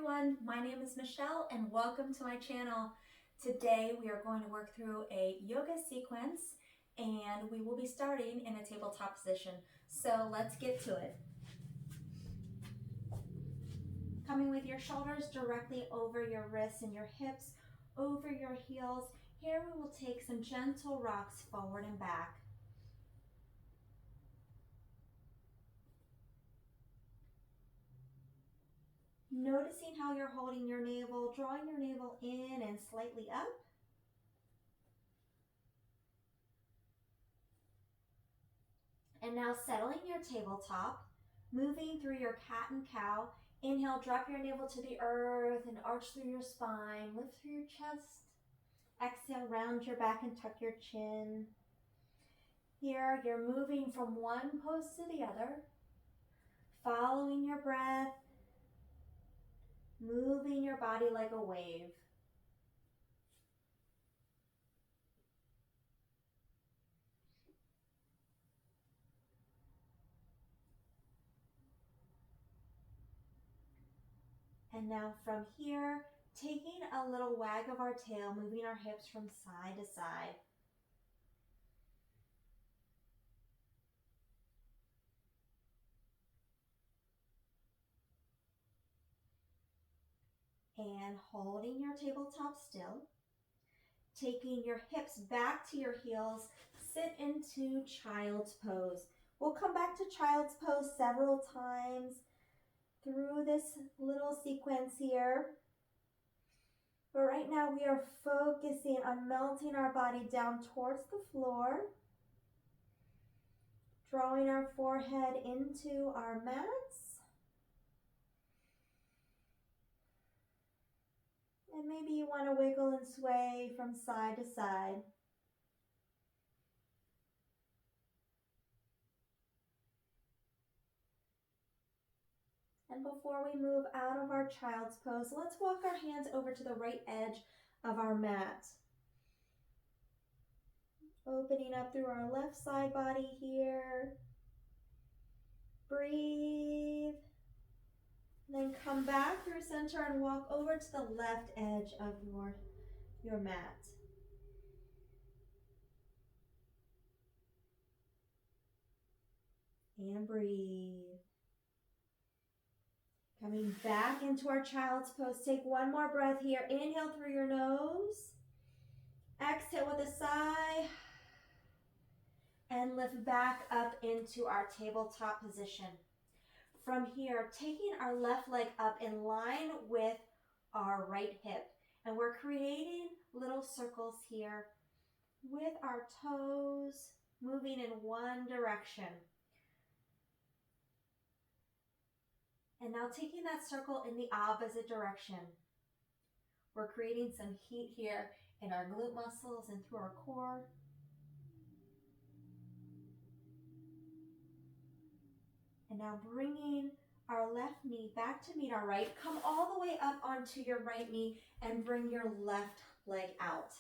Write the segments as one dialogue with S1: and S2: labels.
S1: everyone, my name is Michelle and welcome to my channel. Today we are going to work through a yoga sequence and we will be starting in a tabletop position. So let's get to it. Coming with your shoulders directly over your wrists and your hips, over your heels. Here we will take some gentle rocks forward and back. Noticing how you're holding your navel, drawing your navel in and slightly up. And now settling your tabletop, moving through your cat and cow. Inhale, drop your navel to the earth and arch through your spine, lift through your chest. Exhale, round your back and tuck your chin. Here, you're moving from one pose to the other, following your breath, moving your body like a wave. And now from here, taking a little wag of our tail, moving our hips from side to side. And holding your tabletop still. Taking your hips back to your heels, sit into child's pose. We'll come back to child's pose several times through this little sequence here. But right now we are focusing on melting our body down towards the floor, drawing our forehead into our mats. And maybe you want to wiggle and sway from side to side. And before we move out of our child's pose, let's walk our hands over to the right edge of our mat. Opening up through our left side body here. Breathe. Then come back through center and walk over to the left edge of your mat. And breathe. Coming back into our child's pose. Take one more breath here. Inhale through your nose. Exhale with a sigh. And lift back up into our tabletop position. From here, taking our left leg up in line with our right hip. And we're creating little circles here with our toes moving in one direction. And now taking that circle in the opposite direction. We're creating some heat here in our glute muscles and through our core. And now bringing our left knee back to meet our right. Come all the way up onto your right knee and bring your left leg out.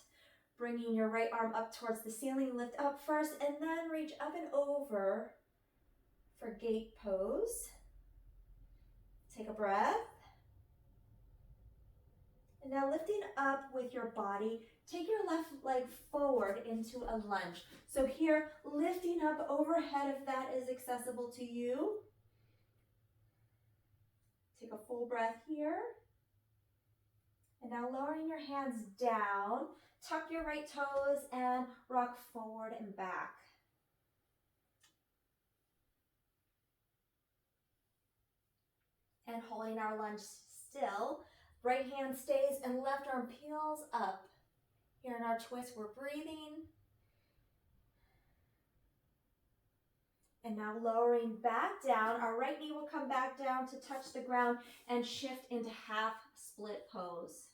S1: Bringing your right arm up towards the ceiling. Lift up first and then reach up and over for gate pose. Take a breath. And now lifting up with your body, take your left leg forward into a lunge. So here, lifting up overhead if that is accessible to you. Take a full breath here. And now lowering your hands down, tuck your right toes and rock forward and back. And holding our lunge still, right hand stays and left arm peels up. Here in our twist, we're breathing. And now lowering back down, our right knee will come back down to touch the ground and shift into half split pose.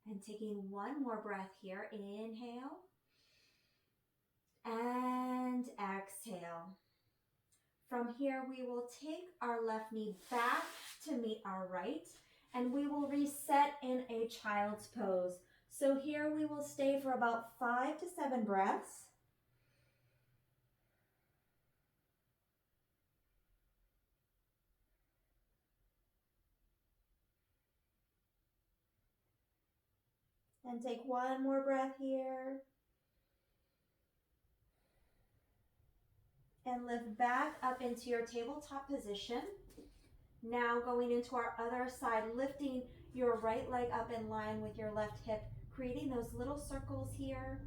S1: And taking one more breath here, inhale and exhale. From here, we will take our left knee back to meet our right, and we will reset in a child's pose. So here we will stay for about 5 to 7 breaths. And take one more breath here. And lift back up into your tabletop position. Now going into our other side, lifting your right leg up in line with your left hip, creating those little circles here.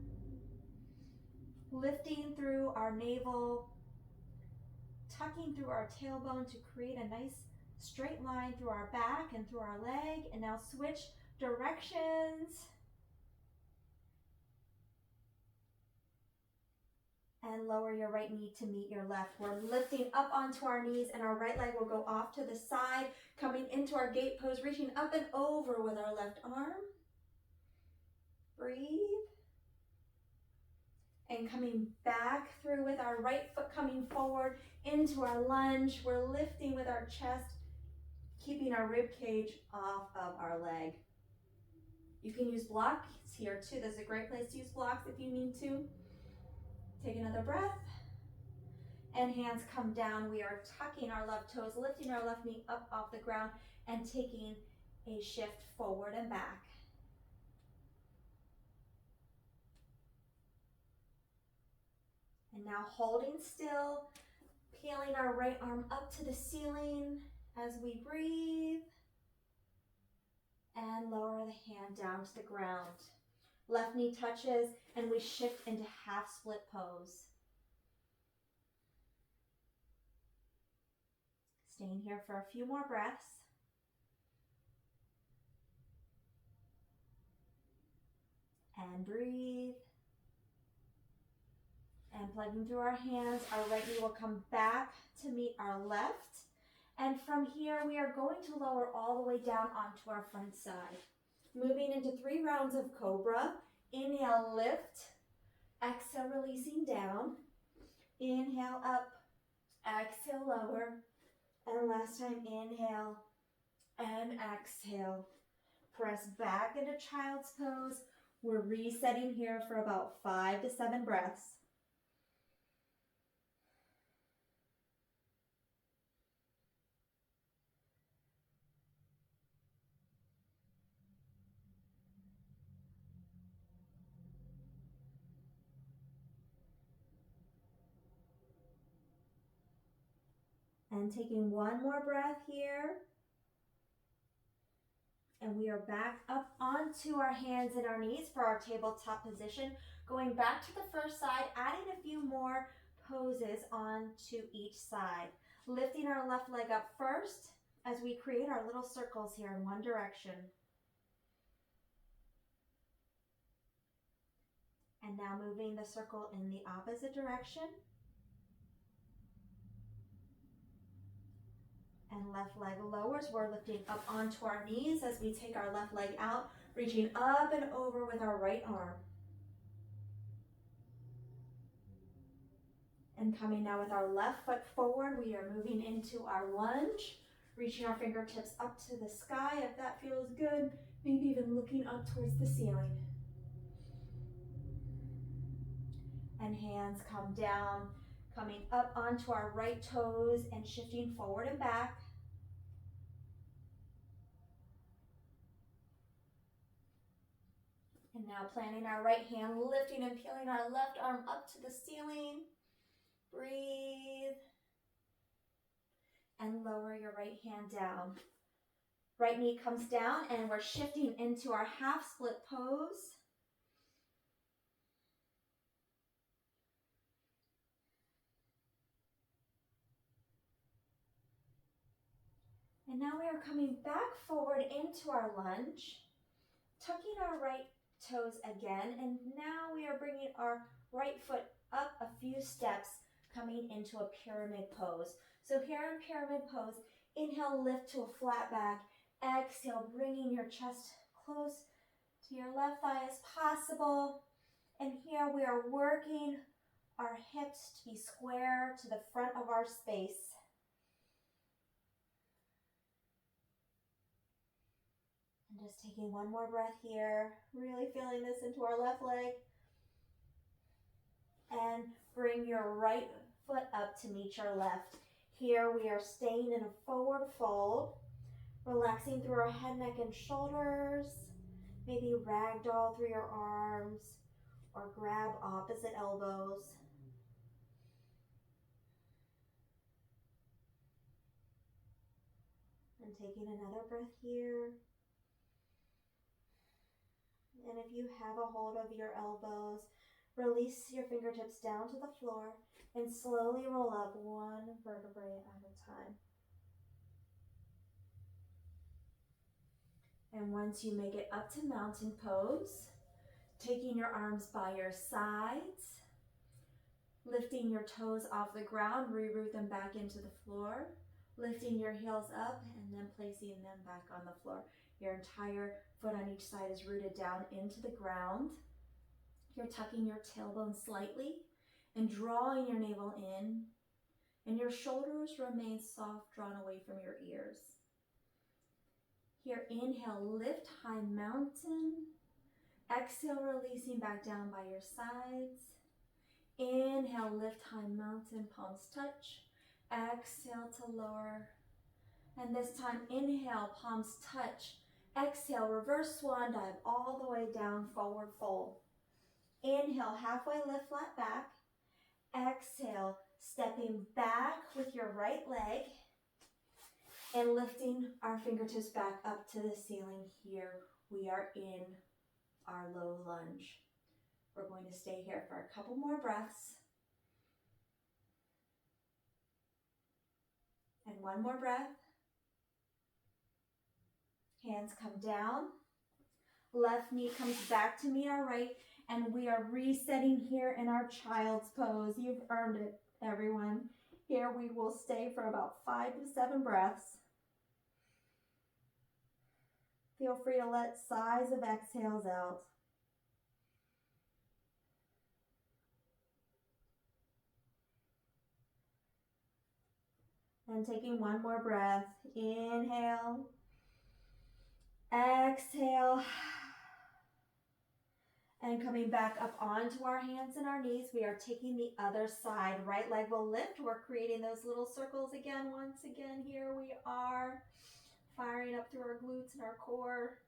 S1: Lifting through our navel, tucking through our tailbone to create a nice straight line through our back and through our leg. And now switch directions. And lower your right knee to meet your left. We're lifting up onto our knees and our right leg will go off to the side, coming into our gate pose, reaching up and over with our left arm. Breathe. And coming back through with our right foot coming forward into our lunge. We're lifting with our chest, keeping our rib cage off of our leg. You can use blocks here too. This is a great place to use blocks if you need to. Take another breath. And hands come down. We are tucking our left toes, lifting our left knee up off the ground and taking a shift forward and back. And now holding still, peeling our right arm up to the ceiling as we breathe. And lower the hand down to the ground. Left knee touches and we shift into half split pose. Staying here for a few more breaths. And breathe. And plugging through our hands, our right knee will come back to meet our left. And from here, we are going to lower all the way down onto our front side. Moving into 3 rounds of Cobra. Inhale, lift. Exhale, releasing down. Inhale, up. Exhale, lower. And last time, inhale and exhale. Press back into child's pose. We're resetting here for about 5 to 7 breaths. And taking one more breath here. And we are back up onto our hands and our knees for our tabletop position. Going back to the first side, adding a few more poses onto each side. Lifting our left leg up first as we create our little circles here in one direction. And now moving the circle in the opposite direction. And left leg lowers. We're lifting up onto our knees as we take our left leg out, reaching up and over with our right arm. And coming now with our left foot forward, we are moving into our lunge, reaching our fingertips up to the sky if that feels good, maybe even looking up towards the ceiling. And hands come down, coming up onto our right toes and shifting forward and back. And now planting our right hand, lifting and peeling our left arm up to the ceiling. Breathe. And lower your right hand down. Right knee comes down and we're shifting into our half split pose. And now we are coming back forward into our lunge, tucking our right toes again, and now we are bringing our right foot up a few steps, coming into a pyramid pose. So here in pyramid pose, inhale, lift to a flat back. Exhale, bringing your chest close to your left thigh as possible. And here we are working our hips to be square to the front of our space. And just taking one more breath here, really feeling this into our left leg. And bring your right foot up to meet your left. Here we are staying in a forward fold, relaxing through our head, neck, and shoulders. Maybe ragdoll through your arms or grab opposite elbows. And taking another breath here. And if you have a hold of your elbows, release your fingertips down to the floor and slowly roll up one vertebrae at a time. And once you make it up to mountain pose, taking your arms by your sides, lifting your toes off the ground, reroot them back into the floor, lifting your heels up and then placing them back on the floor. Your entire foot on each side is rooted down into the ground. You're tucking your tailbone slightly and drawing your navel in, and your shoulders remain soft, drawn away from your ears. Here, inhale, lift high mountain. Exhale, releasing back down by your sides. Inhale, lift high mountain, palms touch. Exhale to lower. And this time, inhale, palms touch. Exhale, reverse swan dive all the way down, forward fold. Inhale, halfway lift, flat back. Exhale, stepping back with your right leg and lifting our fingertips back up to the ceiling. Here we are in our low lunge. We're going to stay here for a couple more breaths. And one more breath. Hands come down. Left knee comes back to meet our right, and we are resetting here in our child's pose. You've earned it, everyone. Here we will stay for about 5 to 7 breaths. Feel free to let sighs of exhales out. And taking one more breath. Inhale. Exhale. And coming back up onto our hands and our knees, we are taking the other side. Right leg will lift. We're creating those little circles again. Once again, here we are. Firing up through our glutes and our core.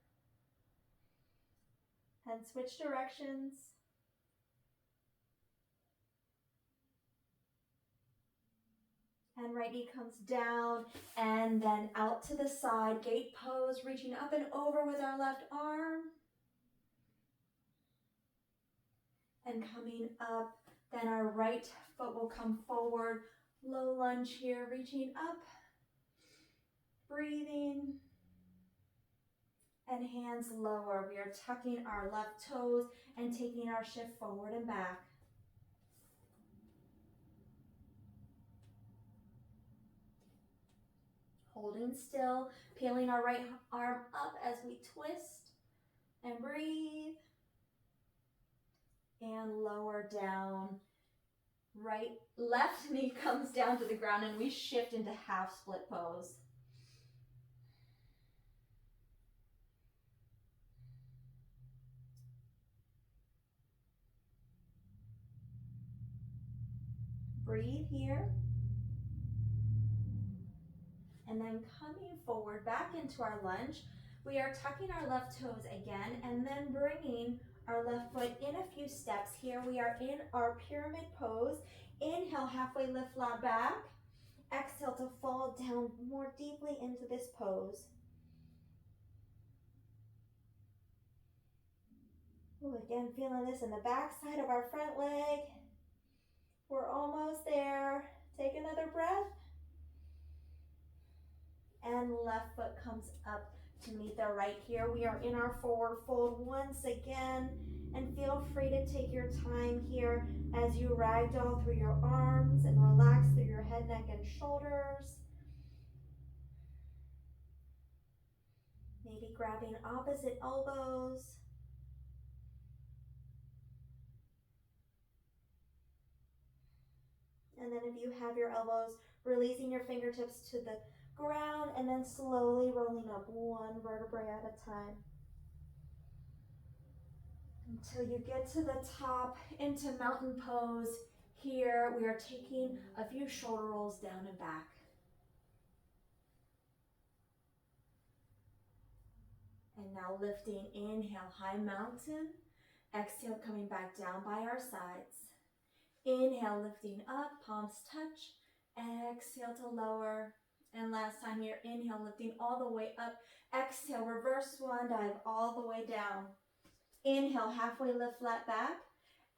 S1: And switch directions. And right knee comes down and then out to the side. Gate pose, reaching up and over with our left arm. And coming up, then our right foot will come forward. Low lunge here, reaching up. Breathing. And hands lower. We are tucking our left toes and taking our shift forward and back. Holding still, peeling our right arm up as we twist and breathe. And lower down. Left knee comes down to the ground and we shift into half split pose. Breathe here. And then coming forward back into our lunge, we are tucking our left toes again and then bringing our left foot in a few steps. Here we are in our pyramid pose. Inhale, halfway lift, flat back. Exhale to fall down more deeply into this pose. Ooh, again, feeling this in the back side of our front leg. We're almost there. Take another breath. And left foot comes up to meet the right here. We are in our forward fold once again. And feel free to take your time here as you ragdoll through your arms and relax through your head, neck, and shoulders. Maybe grabbing opposite elbows. And then if you have your elbows, releasing your fingertips to the ground and then slowly rolling up one vertebrae at a time. Until you get to the top into mountain pose. Here we are taking a few shoulder rolls down and back. And now lifting, inhale, high mountain. Exhale, coming back down by our sides. Inhale, lifting up, palms touch. Exhale to lower. And last time here, inhale, lifting all the way up. Exhale, reverse swan dive all the way down. Inhale, halfway lift, flat back.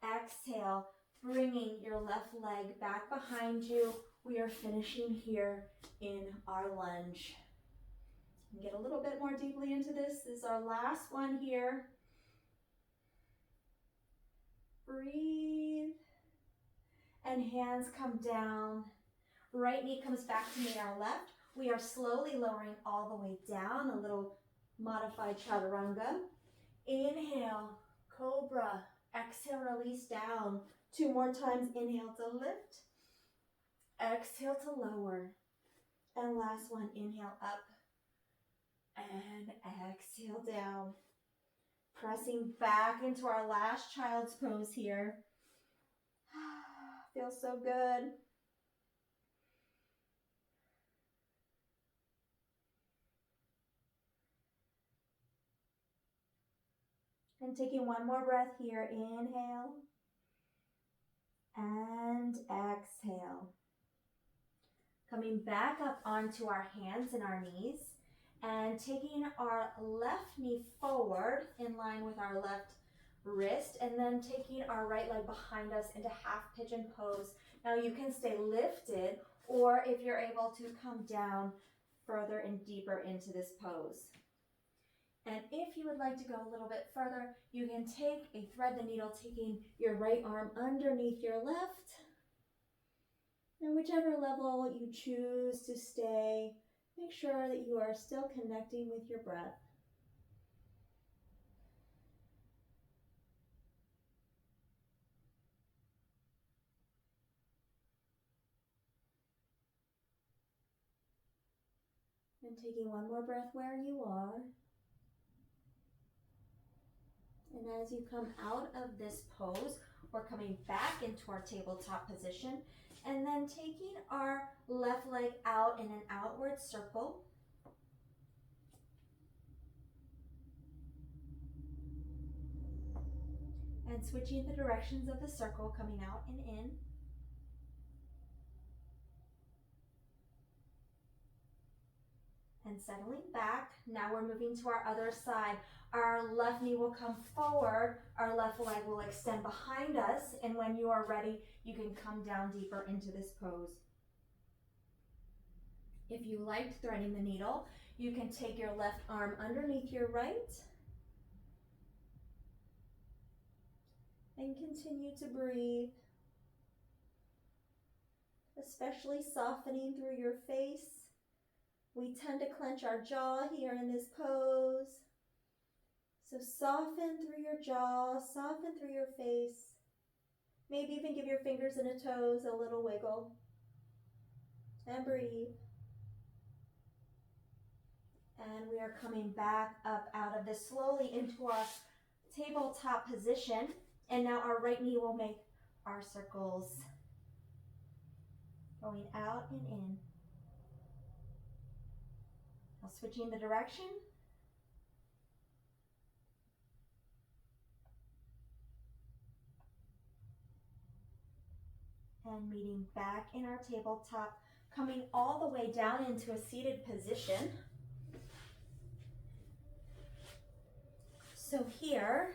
S1: Exhale, bringing your left leg back behind you. We are finishing here in our lunge. Get a little bit more deeply into this. This is our last one here. Breathe. And hands come down. Right knee comes back to meet our left. We are slowly lowering all the way down, a little modified chaturanga. Inhale, cobra. Exhale, release down. 2 more times. Inhale to lift. Exhale to lower. And last one, inhale up. And exhale down. Pressing back into our last child's pose here. Feels so good. And taking one more breath here. Inhale. And exhale. Coming back up onto our hands and our knees. And taking our left knee forward in line with our left wrist. And then taking our right leg behind us into half pigeon pose. Now you can stay lifted, or if you're able to, come down further and deeper into this pose. And if you would like to go a little bit further, you can thread the needle, taking your right arm underneath your left. And whichever level you choose to stay, make sure that you are still connecting with your breath. And taking one more breath where you are. And as you come out of this pose, we're coming back into our tabletop position, and then taking our left leg out in an outward circle. And switching the directions of the circle, coming out and in. And settling back. Now we're moving to our other side. Our left knee will come forward. Our left leg will extend behind us. And when you are ready, you can come down deeper into this pose. If you liked threading the needle, you can take your left arm underneath your right. And continue to breathe. Especially softening through your face. We tend to clench our jaw here in this pose. So soften through your jaw, soften through your face. Maybe even give your fingers and the toes a little wiggle. And breathe. And we are coming back up out of this slowly into our tabletop position. And now our right knee will make our circles. Going out and in. Now switching the direction. And meeting back in our tabletop, coming all the way down into a seated position. So here,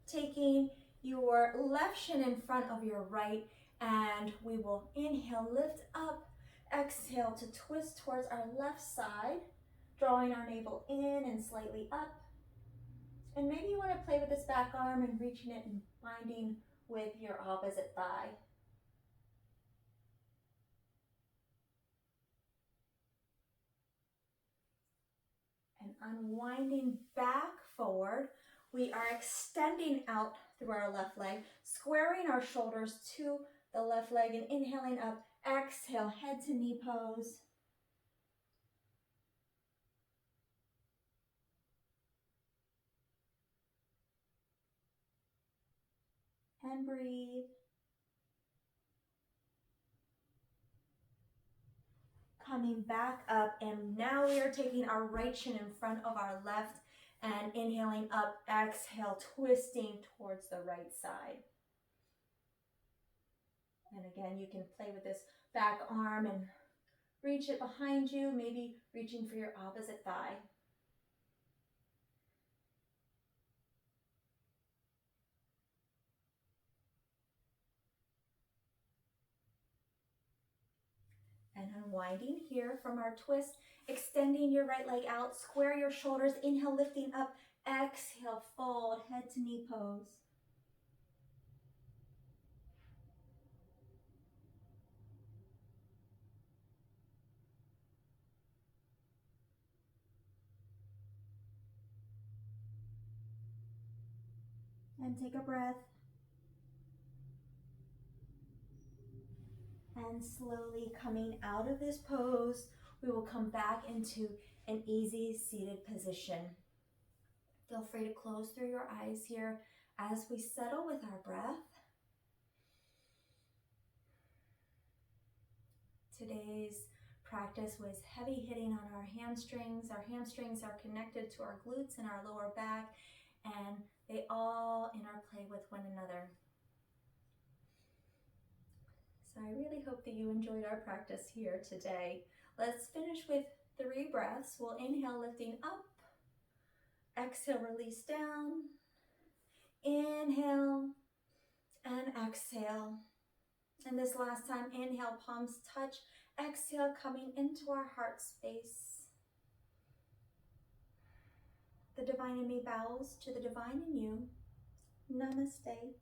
S1: taking your left shin in front of your right, and we will inhale, lift up, exhale to twist towards our left side, drawing our navel in and slightly up. And maybe you want to play with this back arm and reaching it and binding with your opposite thigh. And unwinding back forward, we are extending out through our left leg, squaring our shoulders to the left leg and inhaling up. Exhale, head to knee pose. And breathe. Coming back up, and now we are taking our right shin in front of our left, And inhaling up, exhale, twisting towards the right side. And again, you can play with this back arm and reach it behind you, maybe reaching for your opposite thigh. And unwinding here from our twist, extending your right leg out, square your shoulders, inhale, lifting up, exhale, fold, head to knee pose. And take a breath. And slowly coming out of this pose, we will come back into an easy seated position. Feel free to close through your eyes here as we settle with our breath. Today's practice was heavy hitting on our hamstrings. Our hamstrings are connected to our glutes and our lower back, and they all interplay with one another. So I really hope that you enjoyed our practice here today. Let's finish with 3 breaths. We'll inhale, lifting up. Exhale, release down. Inhale and exhale. And this last time, inhale, palms touch. Exhale, coming into our heart space. The divine in me bows to the divine in you. Namaste.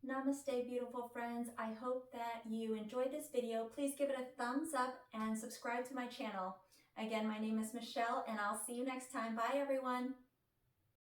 S1: Namaste, beautiful friends. I hope that you enjoyed this video. Please give it a thumbs up and subscribe to my channel. Again, my name is Michelle, and I'll see you next time. Bye, everyone.